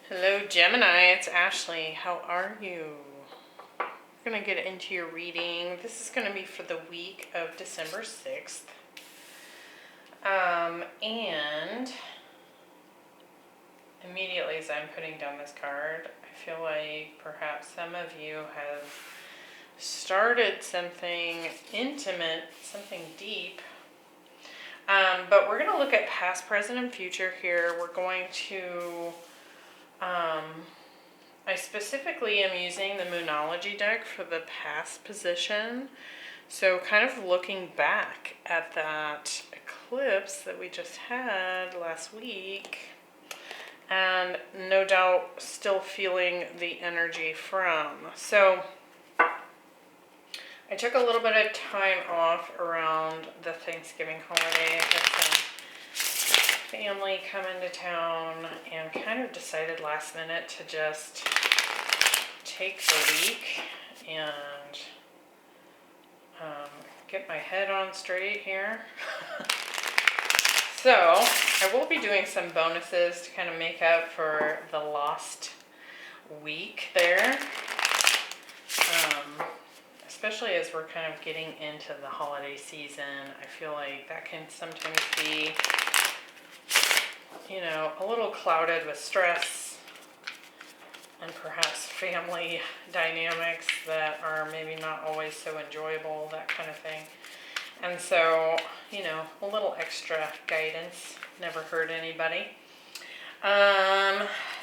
Hello Gemini, it's Ashley. How are you? We're going to get into your reading. This is going to be for the week of December 6th. And immediately as I'm putting down this card, I feel like perhaps some of you have started something intimate, something deep. But we're going to look at past, present, and future here. We're going to... I specifically am using the Moonology deck for the past position. So kind of looking back at that eclipse that we just had last week, and no doubt still feeling the energy from. So I took a little bit of time off around the Thanksgiving holiday. I had some family come into town and kind of decided last minute to just take the week and get my head on straight here. So I will be doing some bonuses to kind of make up for the lost week there, especially as we're kind of getting into the holiday season. I feel like that can sometimes be, you know, a little clouded with stress and perhaps family dynamics that are maybe not always so enjoyable, that kind of thing. And so, you know, a little extra guidance never hurt anybody.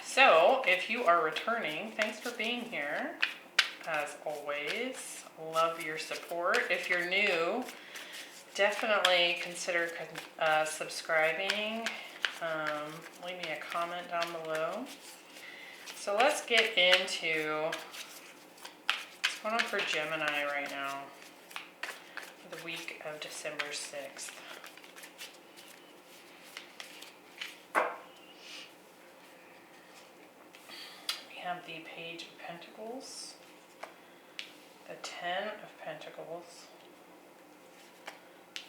So if you are returning, thanks for being here. As always, love your support. If you're new, definitely consider subscribing. Leave me a comment down below. So let's get into what's going on for Gemini right now for the week of December 6th. We have the Page of Pentacles, the 10 of Pentacles,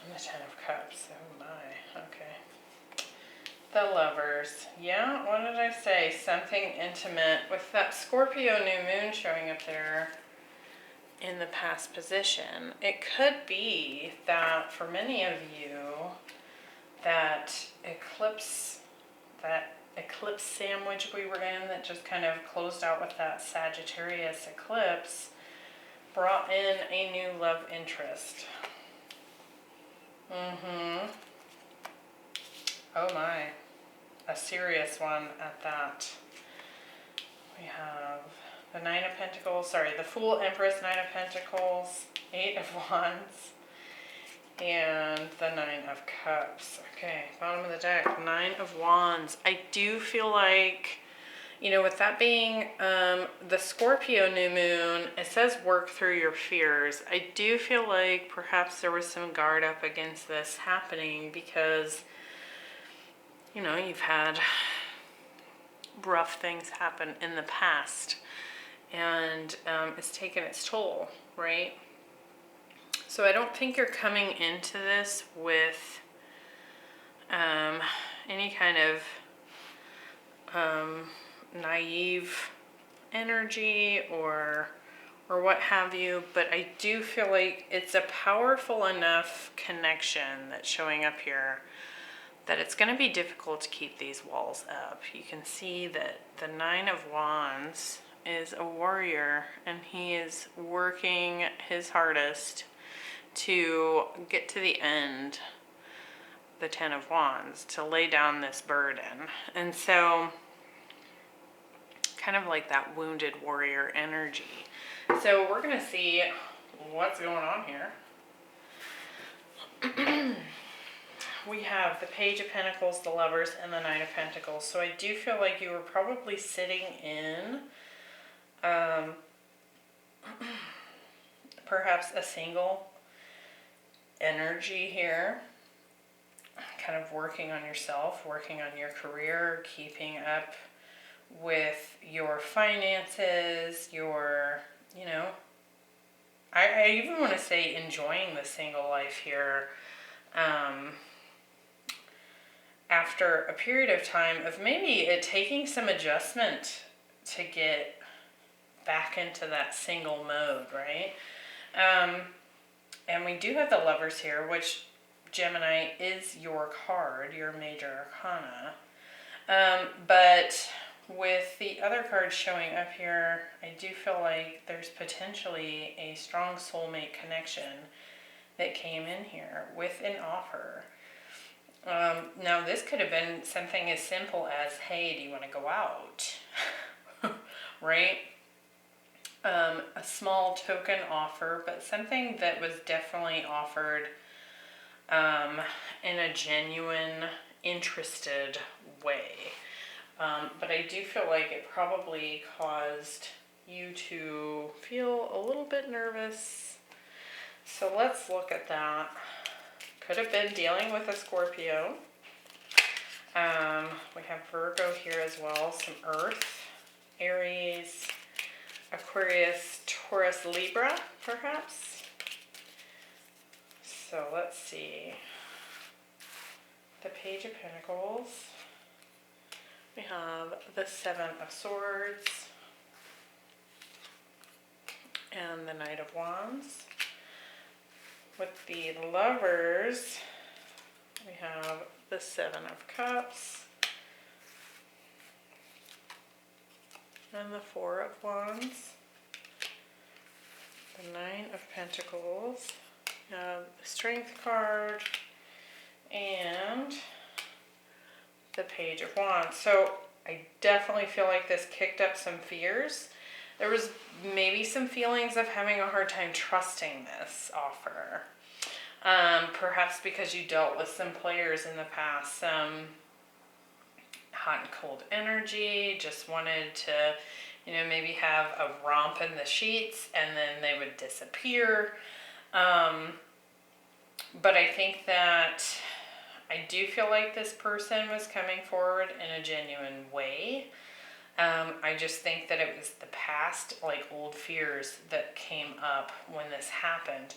and the 10 of Cups. Oh my, okay. The Lovers. Yeah, what did I say? Something intimate with that Scorpio new moon showing up there in the past position. It could be that for many of you, that eclipse sandwich we were in that just kind of closed out with that Sagittarius eclipse brought in a new love interest. Oh my. A serious one at that. We have the Nine of Pentacles, the Fool, Empress, Nine of Pentacles, Eight of Wands, and the Nine of Cups. Okay, bottom of the deck, Nine of Wands. I do feel like, you know, with that being the Scorpio new moon, it says work through your fears. I do feel like perhaps there was some guard up against this happening because, you know, you've had rough things happen in the past, and it's taken its toll, right? So I don't think you're coming into this with any kind of naive energy or what have you, but I do feel like it's a powerful enough connection that's showing up here that it's going to be difficult to keep these walls up. You can see that the Nine of Wands is a warrior, and he is working his hardest to get to the end, the Ten of Wands, to lay down this burden. And so, kind of like that wounded warrior energy. So we're going to see what's going on here. We have the Page of Pentacles, the Lovers, and the Nine of Pentacles. So I do feel like you were probably sitting in perhaps a single energy here, kind of working on yourself, working on your career, keeping up with your finances, your, you know, I even want to say enjoying the single life here. after a period of time of maybe it taking some adjustment to get back into that single mode, right? And we do have the Lovers here, which Gemini is your card, your major arcana. But with the other cards showing up here, I do feel like there's potentially a strong soulmate connection that came in here with an offer. Now this could have been something as simple as, hey, do you want to go out? Right? A small token offer, but something that was definitely offered in a genuine, interested way. But I do feel like it probably caused you to feel a little bit nervous. So let's look at that. Could have been dealing with a Scorpio. We have Virgo here as well, some Earth, Aries, Aquarius, Taurus, Libra, perhaps. So let's see. The Page of Pentacles. We have the Seven of Swords and the Knight of Wands. With the Lovers, we have the Seven of Cups and the Four of Wands, the Nine of Pentacles, the Strength card, and the Page of Wands. So I definitely feel like this kicked up some fears. There was maybe some feelings of having a hard time trusting this offer. Perhaps because you dealt with some players in the past, some hot and cold energy, just wanted to, maybe have a romp in the sheets and then they would disappear. But I think that I do feel like this person was coming forward in a genuine way. I just think that it was the past, like old fears that came up when this happened.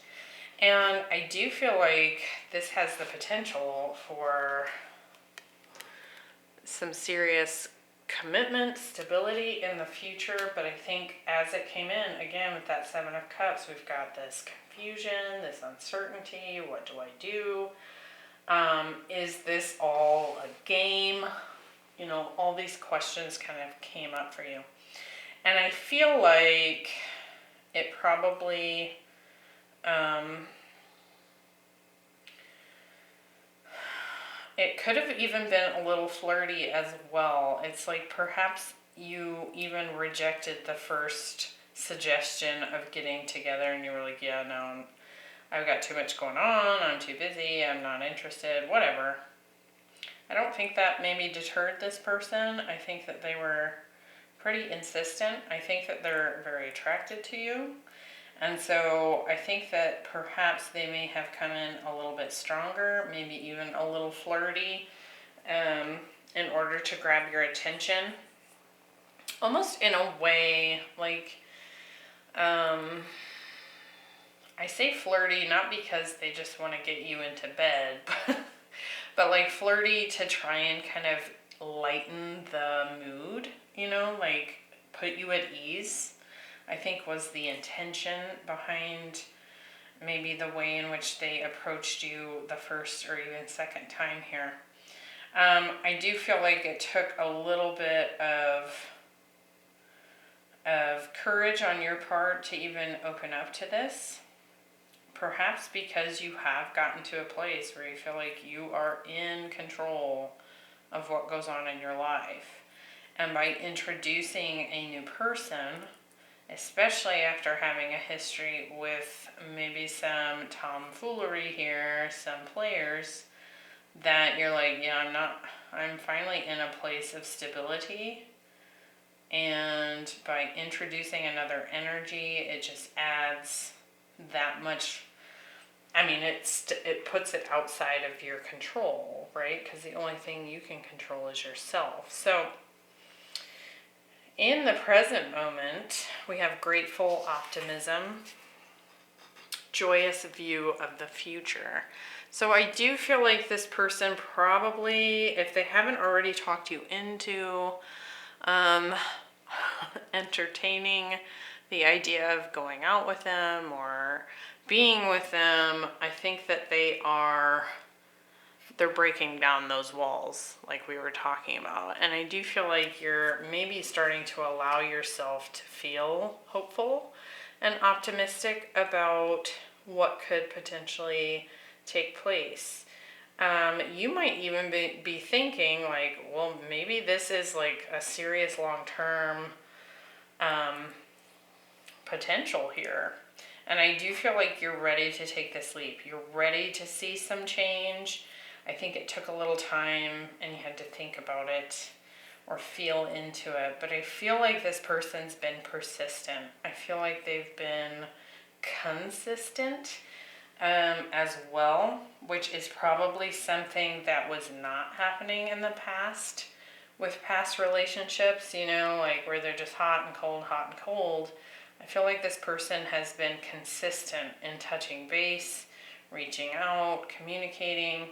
And I do feel like this has the potential for some serious commitment, stability in the future. But I think as it came in, again, with that Seven of Cups, we've got this confusion, this uncertainty. What do I do? Is this all a game? All these questions kind of came up for you. And I feel like it probably, it could have even been a little flirty as well. It's like perhaps you even rejected the first suggestion of getting together and you were like, yeah, no, I've got too much going on, I'm too busy, I'm not interested, whatever. I don't think that maybe deterred this person. I think that they were pretty insistent. I think that they're very attracted to you. And so I think that perhaps they may have come in a little bit stronger, maybe even a little flirty, in order to grab your attention. Almost in a way, like, I say flirty not because they just want to get you into bed, but like flirty to try and kind of lighten the mood, like put you at ease, I think was the intention behind maybe the way in which they approached you the first or even second time here. I do feel like it took a little bit of courage on your part to even open up to this. Perhaps because you have gotten to a place where you feel like you are in control of what goes on in your life. And by introducing a new person, especially after having a history with maybe some tomfoolery here, some players, that you're like, yeah, I'm finally in a place of stability. And by introducing another energy, it just adds that much. I mean, it puts it outside of your control, right? Because the only thing you can control is yourself. So in the present moment, we have grateful optimism, joyous view of the future. So I do feel like this person probably, if they haven't already talked you into entertaining the idea of going out with them or being with them, I think that they're breaking down those walls like we were talking about. And I do feel like you're maybe starting to allow yourself to feel hopeful and optimistic about what could potentially take place. You might even be thinking like, well, maybe this is like a serious long-term potential here. And I do feel like you're ready to take this leap. You're ready to see some change. I think it took a little time and you had to think about it or feel into it. But I feel like this person's been persistent. I feel like they've been consistent as well, which is probably something that was not happening in the past with past relationships, you know, like where they're just hot and cold, hot and cold. I feel like this person has been consistent in touching base, reaching out, communicating.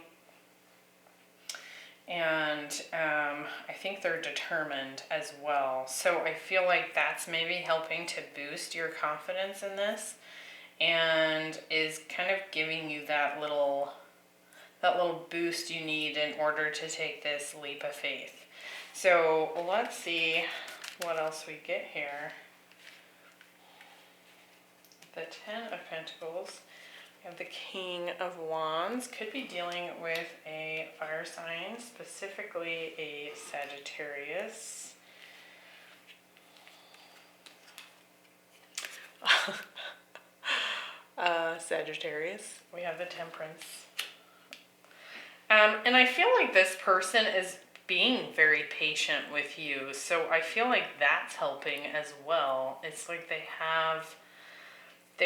And I think they're determined as well. So I feel like that's maybe helping to boost your confidence in this and is kind of giving you that little boost you need in order to take this leap of faith. So let's see what else we get here. The 10 of Pentacles. We have the King of Wands. Could be dealing with a fire sign, specifically a Sagittarius. Sagittarius. We have the Temperance. And I feel like this person is being very patient with you. So I feel like that's helping as well. It's like they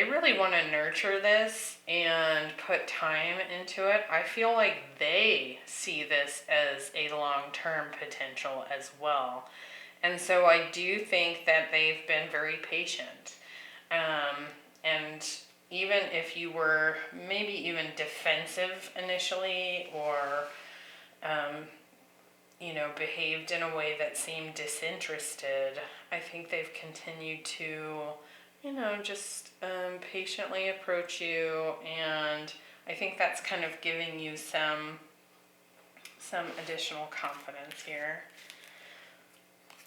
really want to nurture this and put time into it. I feel like they see this as a long-term potential as well. And so I do think that they've been very patient. And even if you were maybe even defensive initially or, you know, behaved in a way that seemed disinterested, I think they've continued to, you know, just patiently approach you, and I think that's kind of giving you some additional confidence here.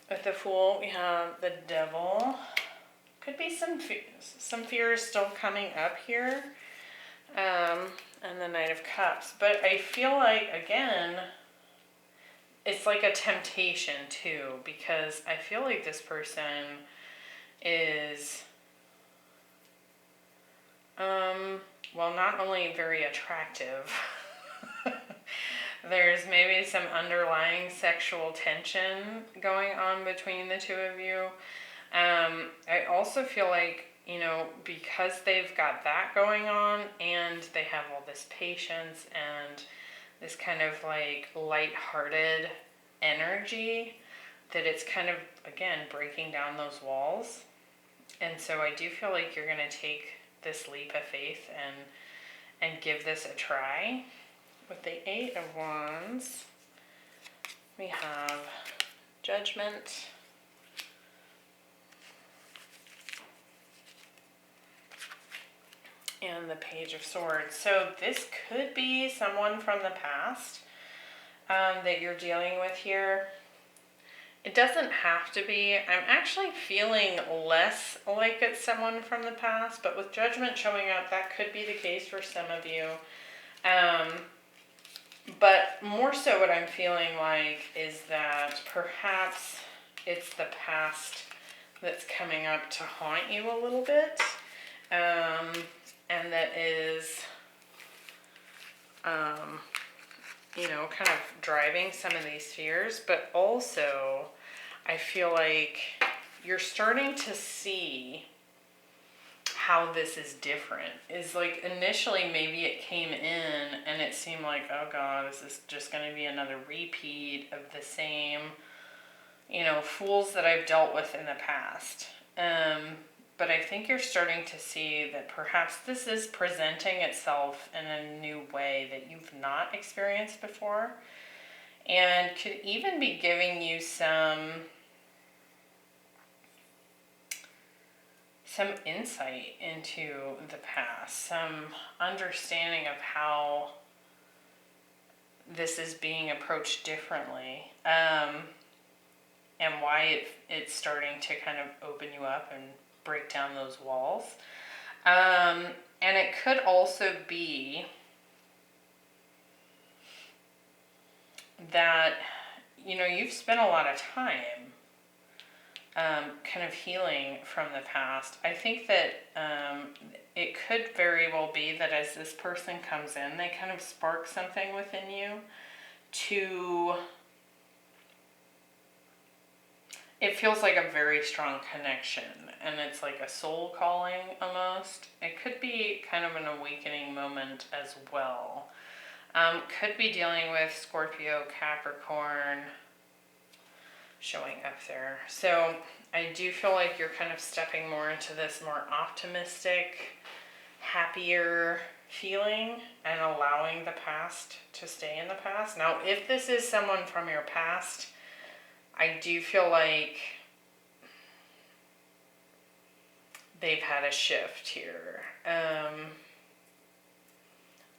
With the Fool, we have the Devil. Could be some fears still coming up here, and the Knight of Cups. But I feel like, again, it's like a temptation too, because I feel like this person is well, not only very attractive, there's maybe some underlying sexual tension going on between the two of you. I also feel like, you know, because they've got that going on and they have all this patience and this kind of like lighthearted energy, that it's kind of, again, breaking down those walls. And so I do feel like you're going to take this leap of faith and give this a try. With the 8 of Wands, we have Judgment, and the Page of Swords. So this could be someone from the past that you're dealing with here. It doesn't have to be. I'm actually feeling less like it's someone from the past, but with Judgment showing up, that could be the case for some of you. But more so what I'm feeling like is that perhaps it's the past that's coming up to haunt you a little bit. And that is, you know, kind of driving some of these fears. But also, I feel like you're starting to see how this is different. Is like initially maybe it came in and it seemed like, oh God, is this just going to be another repeat of the same, you know, fools that I've dealt with in the past. But I think you're starting to see that perhaps this is presenting itself in a new way that you've not experienced before, and could even be giving you some insight into the past, some understanding of how this is being approached differently, and why it's starting to kind of open you up and break down those walls. And it could also be that, you know, you've spent a lot of time kind of healing from the past. I think that it could very well be that as this person comes in, they kind of spark something within you to... It feels like a very strong connection, and it's like a soul calling almost. It could be kind of an awakening moment as well. Could be dealing with Scorpio, Capricorn showing up there. So I do feel like you're kind of stepping more into this more optimistic, happier feeling and allowing the past to stay in the past. Now, if this is someone from your past, I do feel like they've had a shift here.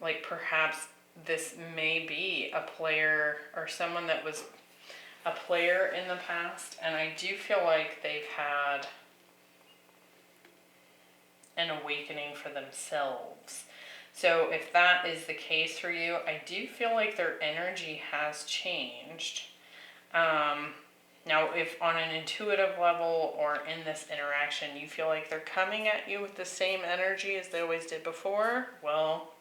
Like perhaps this may be a player or someone that was a player in the past, and I do feel like they've had an awakening for themselves. So if that is the case for you, I do feel like their energy has changed. Now, if on an intuitive level or in this interaction you feel like they're coming at you with the same energy as they always did before, well,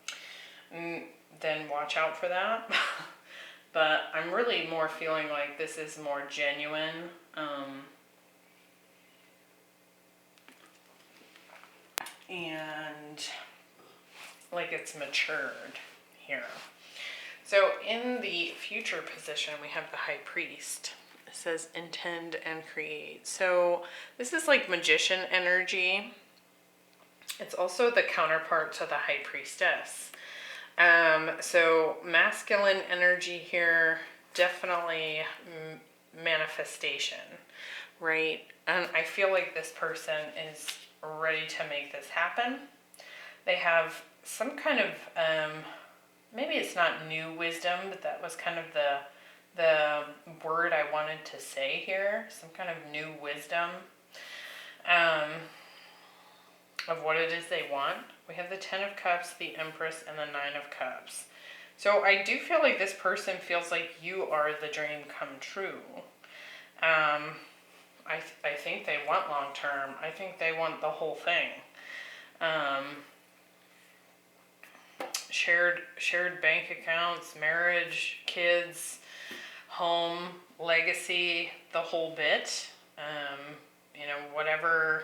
then watch out for that. But I'm really more feeling like this is more genuine. And like it's matured here. So in the future position, we have the High Priest. It says intend and create. So this is like magician energy. It's also the counterpart to the High Priestess. So masculine energy here, definitely manifestation, right? And I feel like this person is ready to make this happen. They have some kind of, maybe it's not new wisdom, but that was kind of the word I wanted to say here. Some kind of new wisdom of what it is they want. We have the 10 of Cups, the Empress, and the 9 of Cups. So I do feel like this person feels like you are the dream come true. I think they want long term. I think they want the whole thing. Shared bank accounts, marriage, kids, home, legacy, the whole bit. You know, whatever.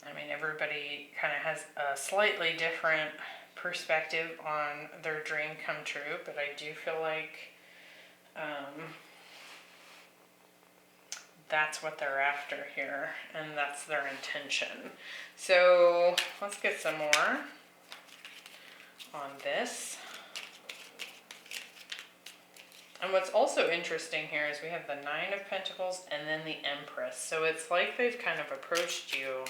I mean, everybody kind of has a slightly different perspective on their dream come true, but I do feel like that's what they're after here, and that's their intention. So let's get some more on this. And what's also interesting here is we have the 9 of Pentacles and then the Empress. So it's like they've kind of approached you,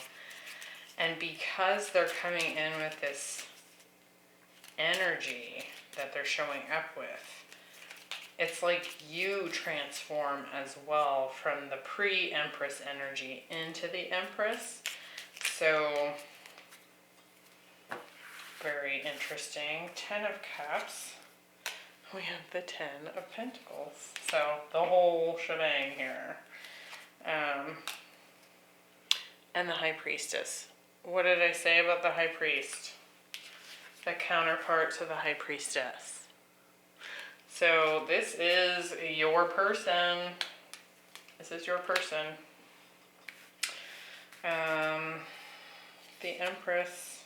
and because they're coming in with this energy that they're showing up with, it's like you transform as well from the pre-Empress energy into the Empress. So very interesting. 10 of Cups. We have the 10 of Pentacles. So the whole shebang here. And the High Priestess. What did I say about the High Priest? The counterpart to the High Priestess. So this is your person. This is your person. The Empress,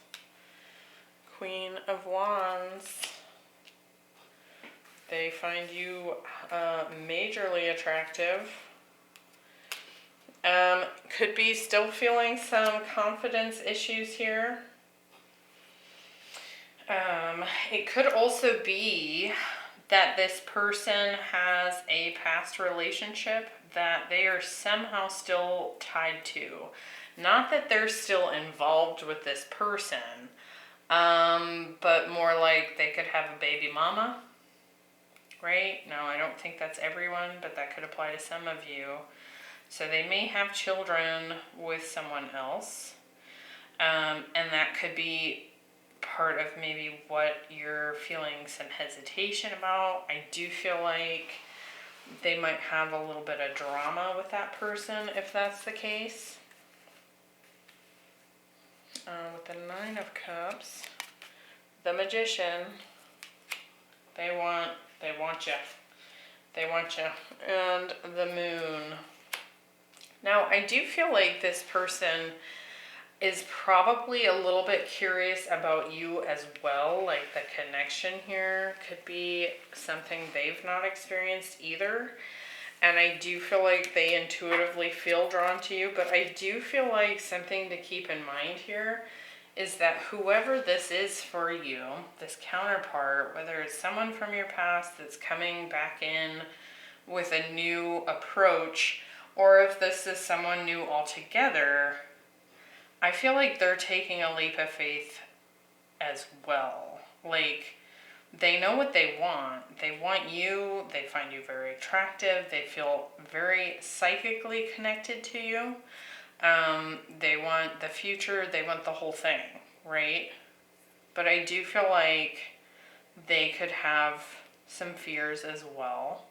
Queen of Wands. They find you majorly attractive. could be still feeling some confidence issues here. It could also be that this person has a past relationship that they are somehow still tied to. Not that they're still involved with this person, but more like they could have a baby mama, right? No, I don't think that's everyone, but that could apply to some of you. So they may have children with someone else, and that could be part of maybe what you're feeling some hesitation about. I do feel like they might have a little bit of drama with that person if that's the case. With the Nine of Cups, the Magician, they want you. They want you. And the Moon. Now, I do feel like this person is probably a little bit curious about you as well. Like the connection here could be something they've not experienced either. And I do feel like they intuitively feel drawn to you, but I do feel like something to keep in mind here is that whoever this is for you, this counterpart, whether it's someone from your past that's coming back in with a new approach, or if this is someone new altogether, I feel like they're taking a leap of faith as well. Like, they know what they want. They want you. They find you very attractive. They feel very psychically connected to you. They want the future. They want the whole thing, right? But I do feel like they could have some fears as well.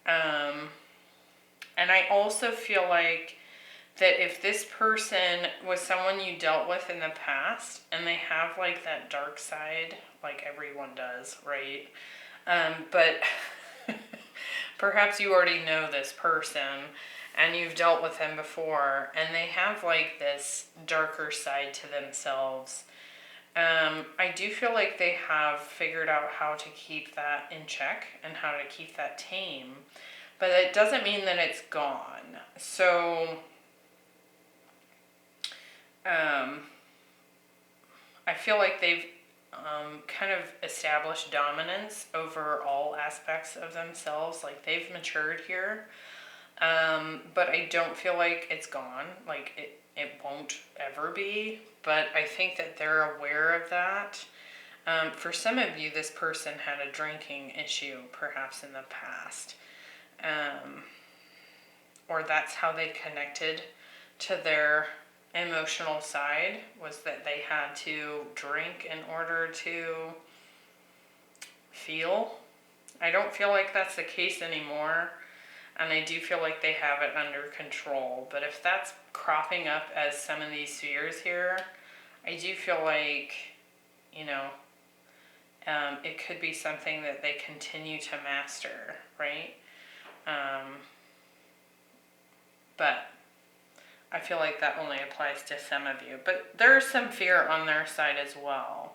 And I also feel like that if this person was someone you dealt with in the past and they have like that dark side, like everyone does, right? But perhaps you already know this person and you've dealt with them before and they have like this darker side to themselves. I do feel like they have figured out how to keep that in check and how to keep that tame, but it doesn't mean that it's gone. So I feel like they've kind of established dominance over all aspects of themselves. Like they've matured here, but I don't feel like it's gone. Like it won't ever be, but I think that they're aware of that. For some of you, this person had a drinking issue perhaps in the past, or that's how they connected to their emotional side, was that they had to drink in order to feel. I don't feel like that's the case anymore, and I do feel like they have it under control. But if that's cropping up as some of these fears here, I do feel like, you know, it could be something that they continue to master, right? But I feel like that only applies to some of you. But there's some fear on their side as well.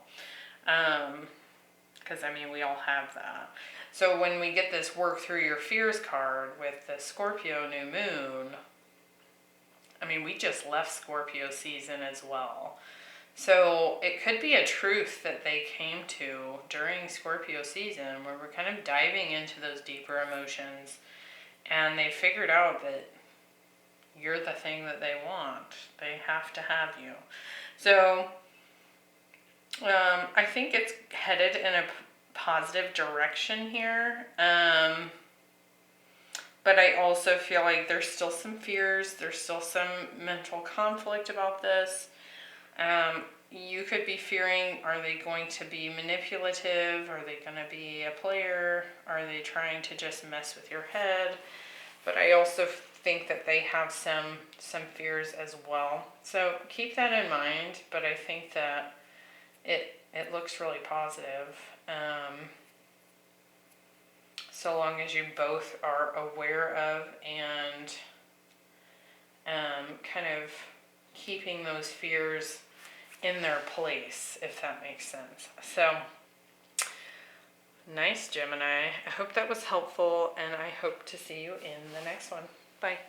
Because, I mean, we all have that. So when we get this work through your fears card with the Scorpio new moon, I mean, we just left Scorpio season as well. So it could be a truth that they came to during Scorpio season where we're kind of diving into those deeper emotions, and they figured out that you're the thing that they want. They have to have you. So I think it's headed in a positive direction here. But I also feel like there's still some fears. There's still some mental conflict about this. You could be fearing, are they going to be manipulative? Are they going to be a player? Are they trying to just mess with your head? But I also think that they have some fears as well. So keep that in mind, but I think that it looks really positive. So long as you both are aware of and kind of keeping those fears in their place, if that makes sense. So, nice, Gemini. I hope that was helpful, and I hope to see you in the next one. Bye.